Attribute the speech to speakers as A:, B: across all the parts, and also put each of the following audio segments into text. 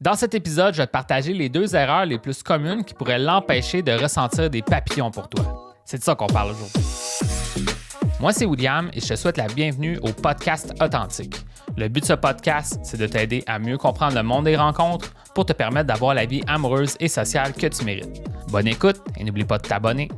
A: Dans cet épisode, je vais te partager les 2 erreurs les plus communes qui pourraient l'empêcher de ressentir des papillons pour toi. C'est de ça qu'on parle aujourd'hui. Moi, c'est William et je te souhaite la bienvenue au podcast Authentique. Le but de ce podcast, c'est de t'aider à mieux comprendre le monde des rencontres pour te permettre d'avoir la vie amoureuse et sociale que tu mérites. Bonne écoute et n'oublie pas de t'abonner.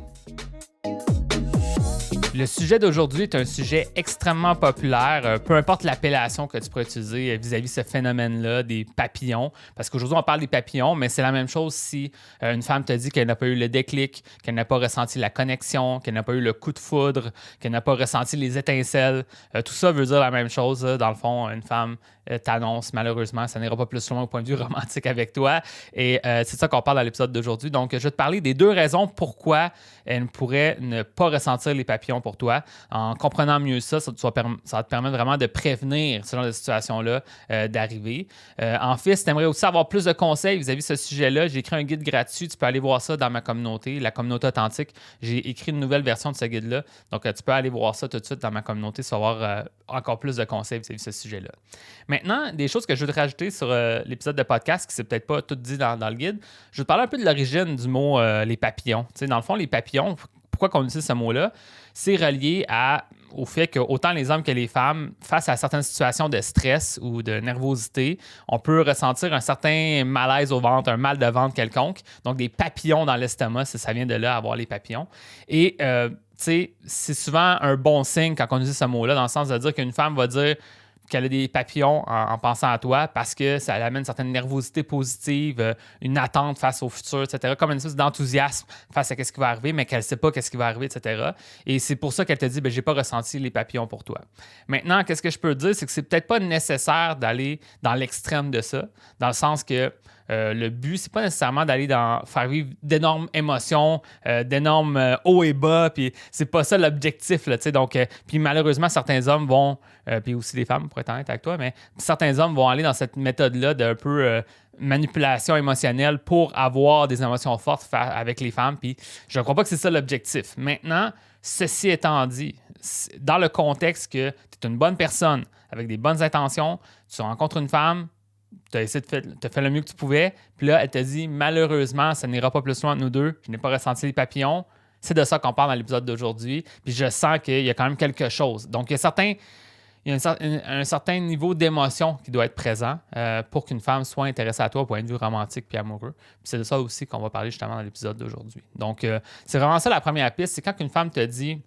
A: Le sujet d'aujourd'hui est un sujet extrêmement populaire, peu importe l'appellation que tu pourrais utiliser vis-à-vis de ce phénomène-là, des papillons. Parce qu'aujourd'hui, on parle des papillons, mais c'est la même chose si une femme te dit qu'elle n'a pas eu le déclic, qu'elle n'a pas ressenti la connexion, qu'elle n'a pas eu le coup de foudre, qu'elle n'a pas ressenti les étincelles. Tout ça veut dire la même chose. Dans le fond, une femme t'annonce, malheureusement, ça n'ira pas plus loin au point de vue romantique avec toi. Et c'est ça qu'on parle dans l'épisode d'aujourd'hui. Donc, je vais te parler des 2 raisons pourquoi elle pourrait ne pas ressentir les papillons pour toi. En comprenant mieux ça, ça va te permettre vraiment de prévenir ce genre de situation-là d'arriver. En fait, si tu aimerais aussi avoir plus de conseils vis-à-vis de ce sujet-là, j'ai écrit un guide gratuit. Tu peux aller voir ça dans ma communauté, la communauté authentique. J'ai écrit une nouvelle version de ce guide-là. Donc, tu peux aller voir ça tout de suite dans ma communauté, tu vas avoir encore plus de conseils vis-à-vis de ce sujet-là. Maintenant, des choses que je veux te rajouter sur l'épisode de podcast, qui c'est peut-être pas tout dit dans le guide, je vais te parler un peu de l'origine du mot les papillons. Tu sais, dans le fond, les papillons, pourquoi on utilise ce mot-là? C'est relié au fait que autant les hommes que les femmes, face à certaines situations de stress ou de nervosité, on peut ressentir un certain malaise au ventre, un mal de ventre quelconque. Donc, des papillons dans l'estomac, ça vient de là, avoir les papillons. Et tu sais, c'est souvent un bon signe quand on utilise ce mot-là, dans le sens de dire qu'une femme va dire qu'elle a des papillons en pensant à toi parce que ça amène une certaine nervosité positive, une attente face au futur, etc. Comme une espèce d'enthousiasme face à ce qui va arriver, mais qu'elle ne sait pas ce qui va arriver, etc. Et c'est pour ça qu'elle te dit, j'ai pas ressenti les papillons pour toi. Maintenant, qu'est-ce que je peux te dire, c'est que c'est peut-être pas nécessaire d'aller dans l'extrême de ça, dans le sens que le but, c'est pas nécessairement d'aller faire vivre d'énormes émotions, d'énormes hauts et bas, puis c'est pas ça l'objectif, là, tu sais. Donc, puis malheureusement, certains hommes vont, puis aussi des femmes, pour être honnête avec toi, mais certains hommes vont aller dans cette méthode-là d'un peu manipulation émotionnelle pour avoir des émotions fortes avec les femmes, puis je ne crois pas que c'est ça l'objectif. Maintenant, ceci étant dit, dans le contexte que tu es une bonne personne, avec des bonnes intentions, tu rencontres une femme, tu as essayé de faire le mieux que tu pouvais, puis là, elle te dit, malheureusement, ça n'ira pas plus loin entre nous deux, je n'ai pas ressenti les papillons. C'est de ça qu'on parle dans l'épisode d'aujourd'hui, puis je sens qu'il y a quand même quelque chose. Donc, il y a un certain niveau d'émotion qui doit être présent pour qu'une femme soit intéressée à toi au point de vue romantique puis amoureux. Puis c'est de ça aussi qu'on va parler justement dans l'épisode d'aujourd'hui. Donc, c'est vraiment ça la première piste, c'est quand une femme te dit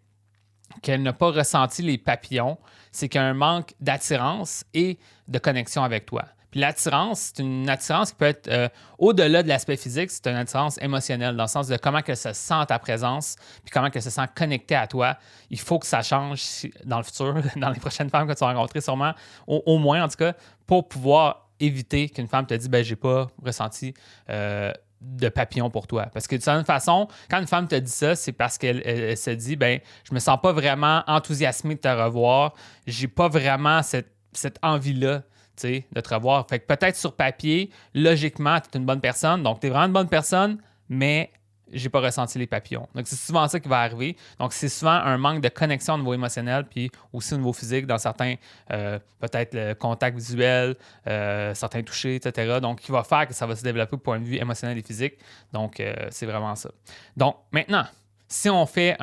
A: qu'elle n'a pas ressenti les papillons, c'est qu'il y a un manque d'attirance et de connexion avec toi. Puis l'attirance, c'est une attirance qui peut être au-delà de l'aspect physique, c'est une attirance émotionnelle, dans le sens de comment elle se sent à ta présence, puis comment elle se sent connectée à toi. Il faut que ça change dans le futur, dans les prochaines femmes que tu vas rencontrer sûrement, au moins en tout cas, pour pouvoir éviter qu'une femme te dise « j'ai pas ressenti de papillon pour toi ». Parce que de certaine façon, quand une femme te dit ça, c'est parce qu'elle se dit « je me sens pas vraiment enthousiasmée de te revoir, j'ai pas vraiment cette envie-là de te revoir ». Fait que peut-être sur papier, logiquement, tu es une bonne personne, donc tu es vraiment une bonne personne, mais j'ai pas ressenti les papillons. Donc, c'est souvent ça qui va arriver. Donc, c'est souvent un manque de connexion au niveau émotionnel, puis aussi au niveau physique, dans certains, peut-être le contact visuel, certains touchés, etc. Donc, qui va faire que ça va se développer au point de vue émotionnel et physique. Donc, c'est vraiment ça. Donc, maintenant, si on fait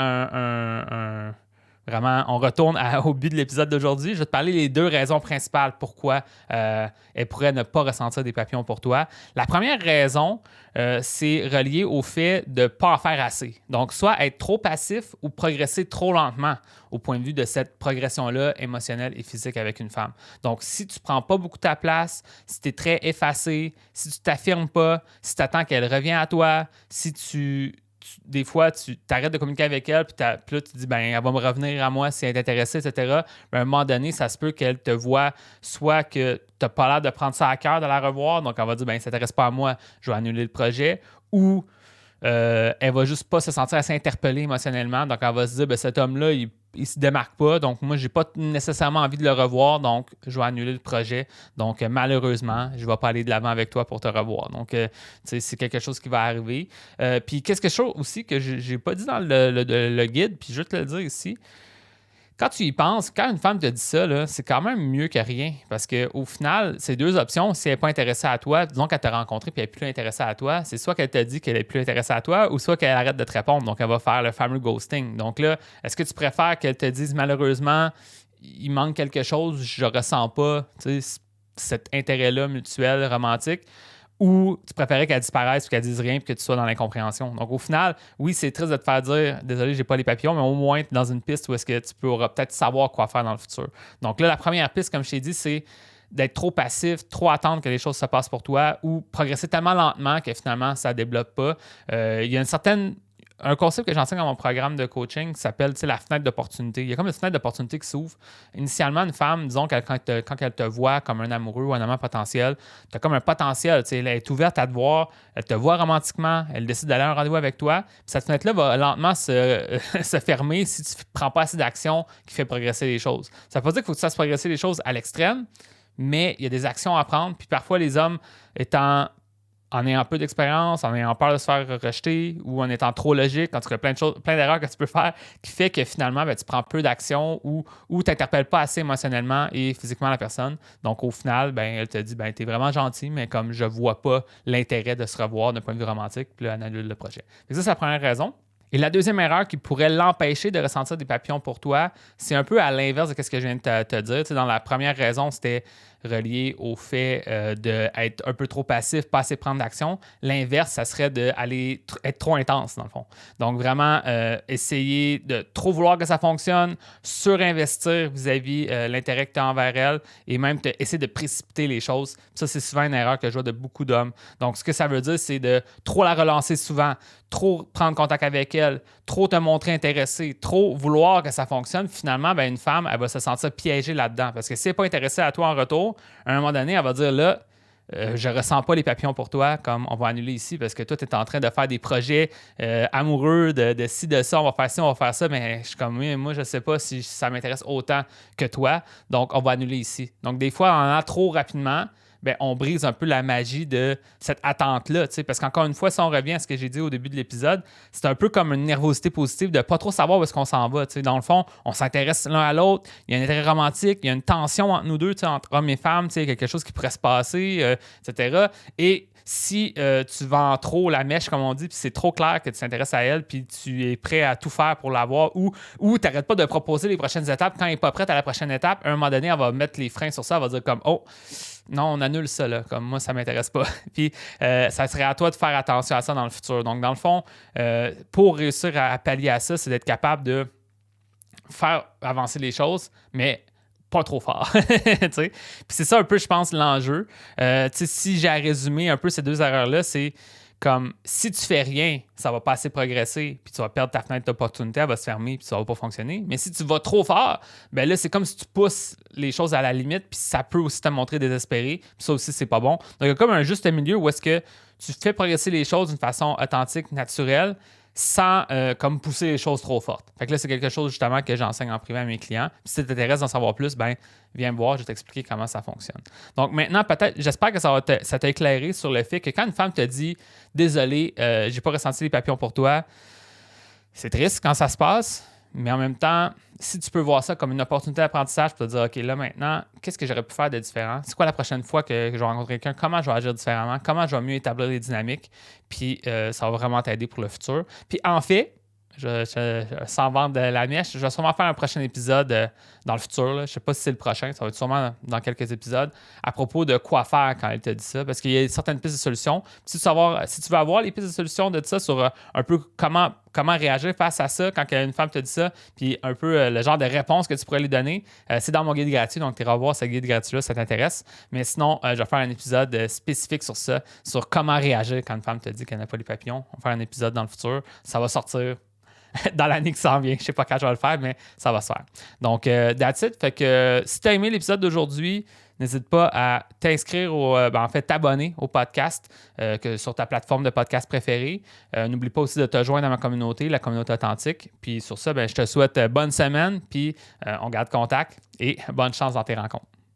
A: vraiment, on retourne au but de l'épisode d'aujourd'hui. Je vais te parler des 2 raisons principales pourquoi elle pourrait ne pas ressentir des papillons pour toi. La première raison, c'est relié au fait de ne pas en faire assez. Donc, soit être trop passif ou progresser trop lentement au point de vue de cette progression-là émotionnelle et physique avec une femme. Donc, si tu ne prends pas beaucoup ta place, si tu es très effacé, si tu ne t'affirmes pas, si tu attends qu'elle revienne à toi, si des fois, tu t'arrêtes de communiquer avec elle, puis là, tu te dis, elle va me revenir à moi si elle est intéressée, etc. À un moment donné, ça se peut qu'elle te voit, soit que tu n'as pas l'air de prendre ça à cœur de la revoir, donc elle va dire, ça ne s'intéresse pas à moi, je vais annuler le projet, ou elle va juste pas se sentir assez interpellée émotionnellement, donc elle va se dire, cet homme-là, il se démarque pas, donc moi, j'ai pas nécessairement envie de le revoir, donc je vais annuler le projet. Donc, malheureusement, je vais pas aller de l'avant avec toi pour te revoir. Donc, c'est quelque chose qui va arriver. Puis, quelque chose aussi que j'ai pas dit dans le guide, puis je vais te le dire ici, quand tu y penses, quand une femme te dit ça, là, c'est quand même mieux que rien. Parce qu'au final, c'est deux options. Si elle n'est pas intéressée à toi, disons qu'elle t'a rencontré et elle n'est plus intéressée à toi, c'est soit qu'elle t'a dit qu'elle n'est plus intéressée à toi ou soit qu'elle arrête de te répondre. Donc, elle va faire le fameux ghosting. Donc là, est-ce que tu préfères qu'elle te dise malheureusement, il manque quelque chose, je ne ressens pas cet intérêt-là mutuel, romantique, ou tu préférais qu'elle disparaisse ou qu'elle dise rien et que tu sois dans l'incompréhension. Donc, au final, oui, c'est triste de te faire dire « Désolé, j'ai pas les papillons », mais au moins, tu es dans une piste où est-ce que tu pourras peut-être savoir quoi faire dans le futur. Donc là, la première piste, comme je t'ai dit, c'est d'être trop passif, trop attendre que les choses se passent pour toi ou progresser tellement lentement que finalement, ça ne développe pas. Il y a un concept que j'enseigne dans mon programme de coaching qui s'appelle la fenêtre d'opportunité. Il y a comme une fenêtre d'opportunité qui s'ouvre. Initialement, une femme, disons, quand elle te voit comme un amoureux ou un amant potentiel, tu as comme un potentiel. Elle est ouverte à te voir, elle te voit romantiquement, elle décide d'aller à un rendez-vous avec toi. Puis cette fenêtre-là va lentement se fermer si tu ne prends pas assez d'action qui fait progresser les choses. Ça ne veut pas dire qu'il faut que tu fasses progresser les choses à l'extrême, mais il y a des actions à prendre. Puis parfois, les hommes en ayant peu d'expérience, en ayant peur de se faire rejeter ou en étant trop logique, en tout cas plein d'erreurs que tu peux faire qui fait que finalement, tu prends peu d'action ou tu n'interpelles pas assez émotionnellement et physiquement la personne. Donc au final, elle te dit tu es vraiment gentil, mais comme je vois pas l'intérêt de se revoir d'un point de vue romantique, puis là, elle annule le projet. Et ça, c'est la première raison. Et la deuxième erreur qui pourrait l'empêcher de ressentir des papillons pour toi, c'est un peu à l'inverse de ce que je viens de te dire. Dans la première raison, c'était relié au fait d'être un peu trop passif, pas assez prendre d'action. L'inverse, ça serait être trop intense, dans le fond. Donc, vraiment, essayer de trop vouloir que ça fonctionne, surinvestir vis-à-vis l'intérêt que tu as envers elle et même essayer de précipiter les choses. Ça, c'est souvent une erreur que je vois de beaucoup d'hommes. Donc, ce que ça veut dire, c'est de trop la relancer souvent, trop prendre contact avec elle, trop te montrer intéressé, trop vouloir que ça fonctionne. Finalement, une femme, elle va se sentir piégée là-dedans. Parce que si elle n'est pas intéressée à toi en retour, à un moment donné, elle va dire là, je ressens pas les papillons pour toi, comme on va annuler ici, parce que toi, tu es en train de faire des projets amoureux de ci, de ça, on va faire ci, on va faire ça, mais je suis comme, moi, je sais pas si ça m'intéresse autant que toi, donc on va annuler ici. Donc, des fois, en allant trop rapidement, on brise un peu la magie de cette attente-là. Parce qu'encore une fois, si on revient à ce que j'ai dit au début de l'épisode, c'est un peu comme une nervosité positive de ne pas trop savoir où est-ce qu'on s'en va. Dans le fond, on s'intéresse l'un à l'autre, il y a un intérêt romantique, il y a une tension entre nous deux, entre hommes et femmes, quelque chose qui pourrait se passer, etc. Et si tu vends trop la mèche, comme on dit, puis c'est trop clair que tu t'intéresses à elle, puis tu es prêt à tout faire pour l'avoir, ou tu n'arrêtes pas de proposer les prochaines étapes, quand elle n'est pas prête à la prochaine étape, à un moment donné, elle va mettre les freins sur ça, elle va dire comme « Oh, non, on annule ça, là. Comme moi, ça ne m'intéresse pas. » Puis, ça serait à toi de faire attention à ça dans le futur. Donc, dans le fond, pour réussir à pallier à ça, c'est d'être capable de faire avancer les choses, mais pas trop fort. Puis c'est ça un peu, je pense, l'enjeu. Si j'ai à résumer un peu ces deux erreurs-là, c'est comme si tu fais rien, ça va pas assez progresser, puis tu vas perdre ta fenêtre d'opportunité, elle va se fermer, puis ça va pas fonctionner. Mais si tu vas trop fort, là, c'est comme si tu pousses les choses à la limite, puis ça peut aussi te montrer désespéré, puis ça aussi, c'est pas bon. Donc, il y a comme un juste milieu où est-ce que tu fais progresser les choses d'une façon authentique, naturelle, sans comme pousser les choses trop fortes. Fait que là, c'est quelque chose justement que j'enseigne en privé à mes clients. Puis si ça t'intéresse d'en savoir plus, viens me voir, je vais t'expliquer comment ça fonctionne. Donc maintenant, peut-être, j'espère que ça t'a éclairé sur le fait que quand une femme te dit « Désolé, j'ai pas ressenti les papillons pour toi », c'est triste quand ça se passe, mais en même temps, si tu peux voir ça comme une opportunité d'apprentissage pour te dire « OK, là maintenant, qu'est-ce que j'aurais pu faire de différent? C'est quoi la prochaine fois que je vais rencontrer quelqu'un? Comment je vais agir différemment? Comment je vais mieux établir les dynamiques? » Puis ça va vraiment t'aider pour le futur. Puis en fait, sans vendre de la mèche, je vais sûrement faire un prochain épisode dans le futur. Je ne sais pas si c'est le prochain, ça va être sûrement dans quelques épisodes, à propos de quoi faire quand elle te dit ça, parce qu'il y a certaines pistes de solutions. Puis si tu veux avoir les pistes de solutions de ça sur un peu comment réagir face à ça quand une femme te dit ça, puis un peu le genre de réponse que tu pourrais lui donner, c'est dans mon guide gratuit, donc tu iras voir ce guide gratuit-là, ça t'intéresse. Mais sinon, je vais faire un épisode spécifique sur ça, sur comment réagir quand une femme te dit qu'elle n'a pas les papillons. On va faire un épisode dans le futur. Ça va sortir dans l'année qui s'en vient. Je ne sais pas quand je vais le faire, mais ça va se faire. Donc, that's it. Fait que si tu as aimé l'épisode d'aujourd'hui, n'hésite pas à t'inscrire t'abonner au podcast sur ta plateforme de podcast préférée. N'oublie pas aussi de te joindre à ma communauté, la communauté authentique. Puis sur ça, je te souhaite bonne semaine, puis on garde contact et bonne chance dans tes rencontres.